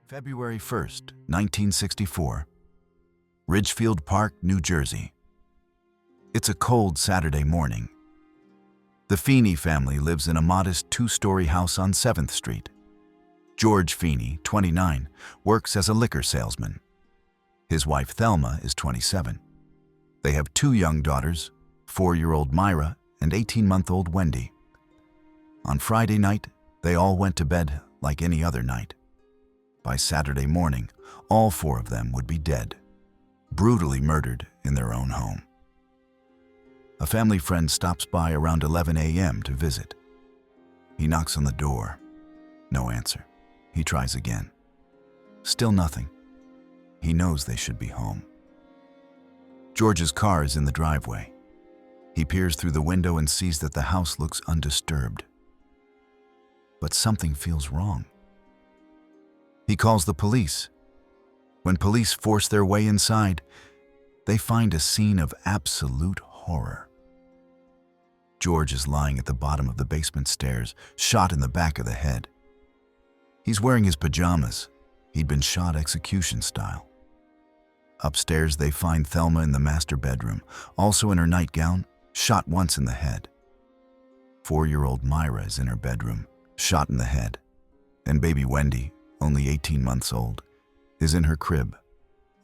February 1st, 1964. Ridgefield Park, New Jersey. It's a cold Saturday morning. The Feeney family lives in a modest two-story house on 7th Street. George Feeney, 29, works as a liquor salesman. His wife Thelma is 27. They have two young daughters, 4-year-old Myra and 18-month-old Wendy. On Friday night, they all went to bed like any other night. By Saturday morning, all four of them would be dead, brutally murdered in their own home. A family friend stops by around 11 a.m. to visit. He knocks on the door. No answer. He tries again. Still nothing. He knows they should be home. George's car is in the driveway. He peers through the window and sees that the house looks undisturbed. But something feels wrong. He calls the police. When police force their way inside, they find a scene of absolute horror. George is lying at the bottom of the basement stairs, shot in the back of the head. He's wearing his pajamas. He'd been shot execution style. Upstairs, they find Thelma in the master bedroom, also in her nightgown, shot once in the head. 4-year-old Myra is in her bedroom, shot in the head. And baby Wendy, only 18 months old, is in her crib,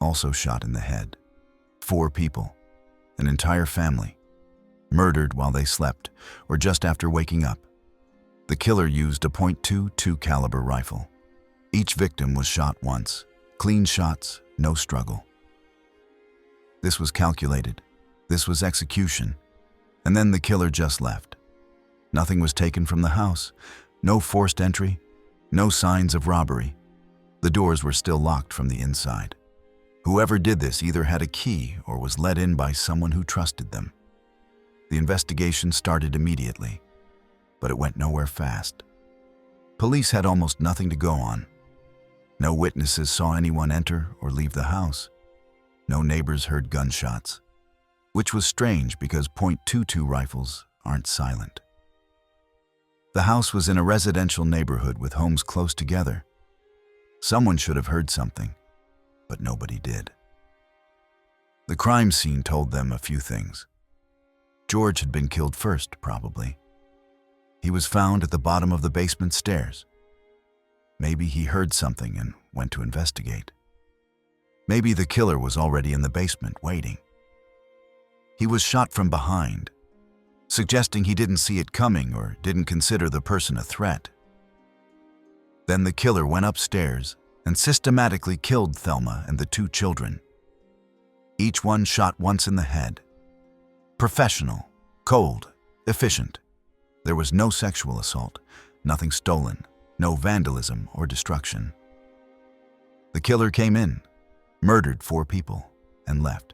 also shot in the head. 4 people, an entire family, murdered while they slept or just after waking up. The killer used a .22 caliber rifle. Each victim was shot once, clean shots, no struggle. This was calculated. This was execution. And then the killer just left. Nothing was taken from the house, no forced entry, no signs of robbery. The doors were still locked from the inside. Whoever did this either had a key or was let in by someone who trusted them. The investigation started immediately, but it went nowhere fast. Police had almost nothing to go on. No witnesses saw anyone enter or leave the house. No neighbors heard gunshots, which was strange because .22 rifles aren't silent. The house was in a residential neighborhood with homes close together. Someone should have heard something, but nobody did. The crime scene told them a few things. George had been killed first, probably. He was found at the bottom of the basement stairs. Maybe he heard something and went to investigate. Maybe the killer was already in the basement waiting. He was shot from behind, suggesting he didn't see it coming or didn't consider the person a threat. Then the killer went upstairs and systematically killed Thelma and the 2 children. Each one shot once in the head. Professional, cold, efficient. There was no sexual assault, nothing stolen, no vandalism or destruction. The killer came in, murdered 4 people, and left.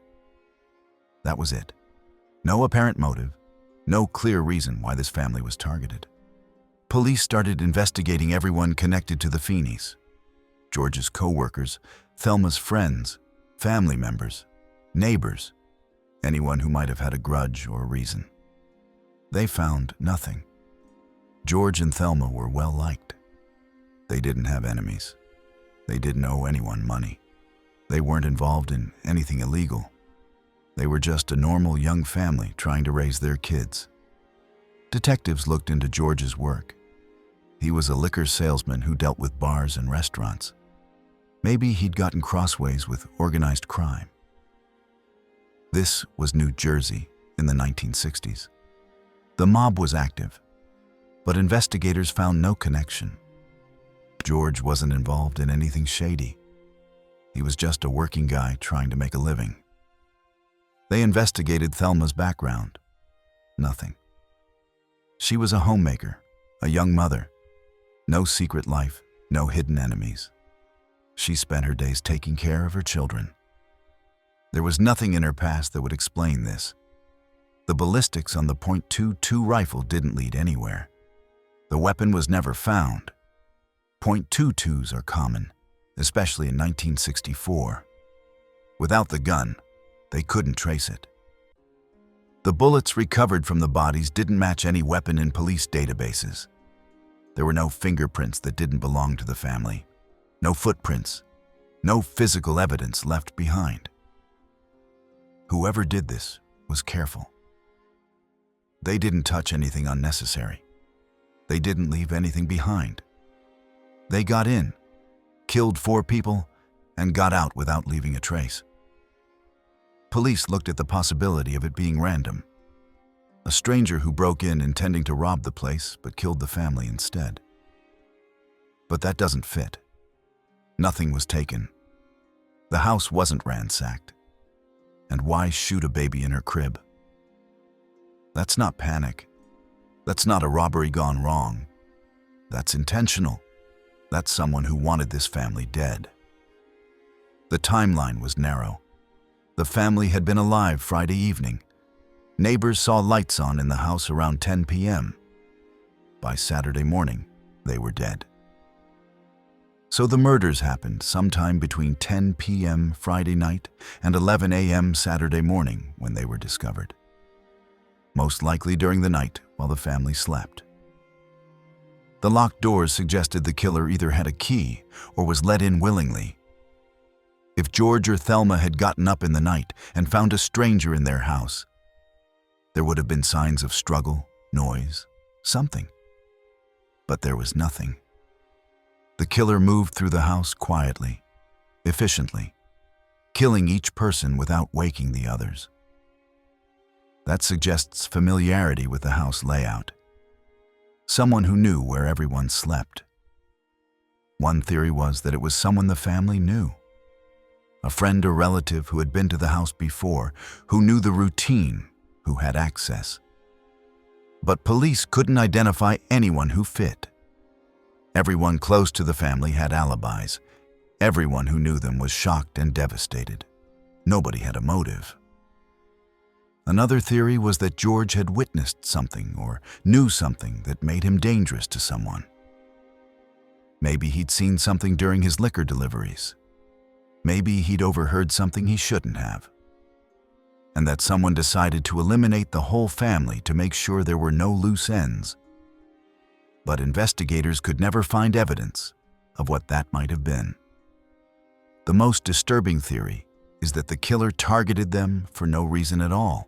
That was it. No apparent motive. No clear reason why this family was targeted. Police started investigating everyone connected to the Feeneys. George's co-workers, Thelma's friends, family members, neighbors, anyone who might have had a grudge or a reason. They found nothing. George and Thelma were well liked. They didn't have enemies. They didn't owe anyone money. They weren't involved in anything illegal. They were just a normal young family trying to raise their kids. Detectives looked into George's work. He was a liquor salesman who dealt with bars and restaurants. Maybe he'd gotten crossways with organized crime. This was New Jersey in the 1960s. The mob was active, but investigators found no connection. George wasn't involved in anything shady. He was just a working guy trying to make a living. They investigated Thelma's background. Nothing. She was a homemaker, a young mother. No secret life, no hidden enemies. She spent her days taking care of her children. There was nothing in her past that would explain this. The ballistics on the .22 rifle didn't lead anywhere. The weapon was never found. .22s are common, especially in 1964. Without the gun, they couldn't trace it. The bullets recovered from the bodies didn't match any weapon in police databases. There were no fingerprints that didn't belong to the family. No footprints, no physical evidence left behind. Whoever did this was careful. They didn't touch anything unnecessary. They didn't leave anything behind. They got in, killed 4 people, and got out without leaving a trace. Police looked at the possibility of it being random. A stranger who broke in intending to rob the place but killed the family instead. But that doesn't fit. Nothing was taken. The house wasn't ransacked. And why shoot a baby in her crib? That's not panic. That's not a robbery gone wrong. That's intentional. That's someone who wanted this family dead. The timeline was narrow. The family had been alive Friday evening. Neighbors saw lights on in the house around 10 p.m. By Saturday morning, they were dead. So the murders happened sometime between 10 p.m. Friday night and 11 a.m. Saturday morning when they were discovered. Most likely during the night while the family slept. The locked doors suggested the killer either had a key or was let in willingly. If George or Thelma had gotten up in the night and found a stranger in their house, there would have been signs of struggle, noise, something. But there was nothing. The killer moved through the house quietly, efficiently, killing each person without waking the others. That suggests familiarity with the house layout. Someone who knew where everyone slept. One theory was that it was someone the family knew. A friend or relative who had been to the house before, who knew the routine, who had access. But police couldn't identify anyone who fit. Everyone close to the family had alibis. Everyone who knew them was shocked and devastated. Nobody had a motive. Another theory was that George had witnessed something or knew something that made him dangerous to someone. Maybe he'd seen something during his liquor deliveries. Maybe he'd overheard something he shouldn't have. And that someone decided to eliminate the whole family to make sure there were no loose ends. But investigators could never find evidence of what that might have been. The most disturbing theory is that the killer targeted them for no reason at all.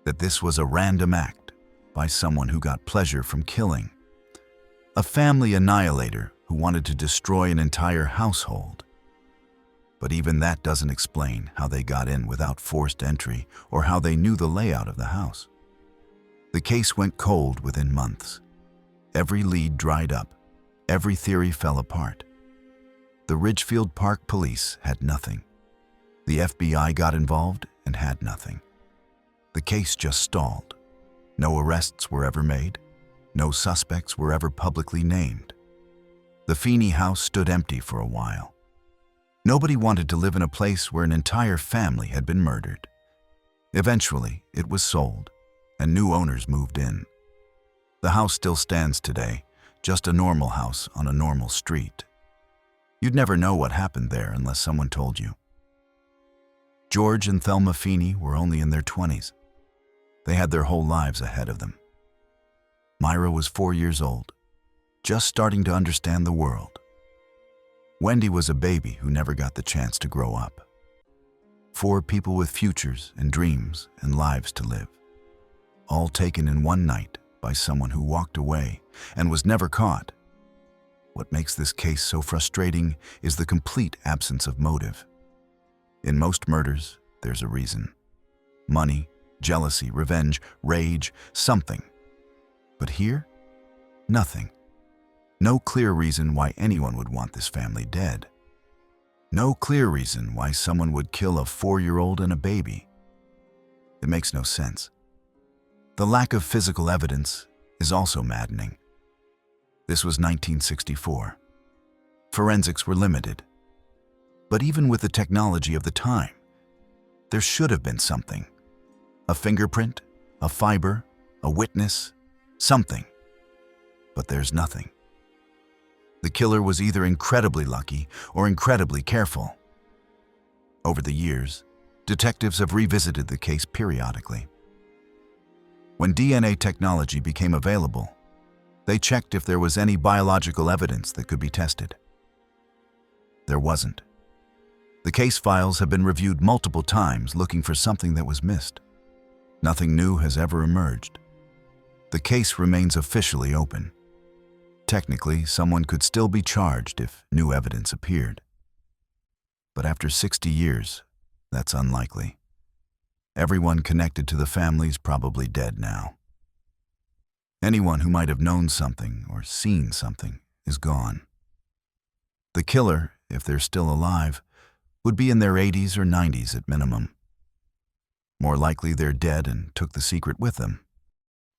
That this was a random act by someone who got pleasure from killing. A family annihilator who wanted to destroy an entire household. But even that doesn't explain how they got in without forced entry or how they knew the layout of the house. The case went cold within months. Every lead dried up. Every theory fell apart. The Ridgefield Park police had nothing. The FBI got involved and had nothing. The case just stalled. No arrests were ever made. No suspects were ever publicly named. The Feeney house stood empty for a while. Nobody wanted to live in a place where an entire family had been murdered. Eventually, it was sold, and new owners moved in. The house still stands today, just a normal house on a normal street. You'd never know what happened there unless someone told you. George and Thelma Feeney were only in their 20s. They had their whole lives ahead of them. Myra was 4 years old, just starting to understand the world. Wendy was a baby who never got the chance to grow up. 4 people with futures and dreams and lives to live, all taken in one night by someone who walked away and was never caught. What makes this case so frustrating is the complete absence of motive. In most murders, there's a reason. Money, jealousy, revenge, rage, something. But here, nothing. No clear reason why anyone would want this family dead. No clear reason why someone would kill a 4-year-old and a baby. It makes no sense. The lack of physical evidence is also maddening. This was 1964. Forensics were limited. But even with the technology of the time, there should have been something. A fingerprint, a fiber, a witness, something. But there's nothing. The killer was either incredibly lucky or incredibly careful. Over the years, detectives have revisited the case periodically. When DNA technology became available, they checked if there was any biological evidence that could be tested. There wasn't. The case files have been reviewed multiple times looking for something that was missed. Nothing new has ever emerged. The case remains officially open. Technically, someone could still be charged if new evidence appeared. But after 60 years, that's unlikely. Everyone connected to the family's probably dead now. Anyone who might have known something or seen something is gone. The killer, if they're still alive, would be in their 80s or 90s at minimum. More likely they're dead and took the secret with them.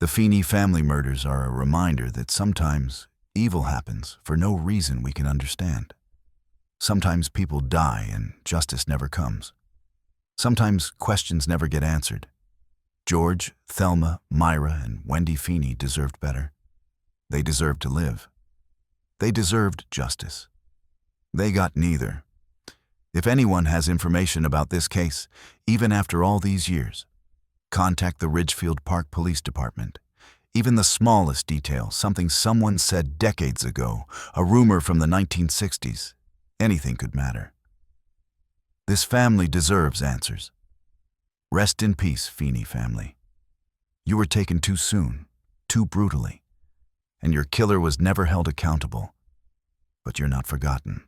The Feeney Family Murders are a reminder that sometimes evil happens for no reason we can understand. Sometimes people die and justice never comes. Sometimes questions never get answered. George, Thelma, Myra, and Wendy Feeney deserved better. They deserved to live. They deserved justice. They got neither. If anyone has information about this case, even after all these years, contact the Ridgefield Park Police Department. Even the smallest detail, something someone said decades ago, a rumor from the 1960s, anything could matter. This family deserves answers. Rest in peace, Feeney family. You were taken too soon, too brutally, and your killer was never held accountable. But you're not forgotten.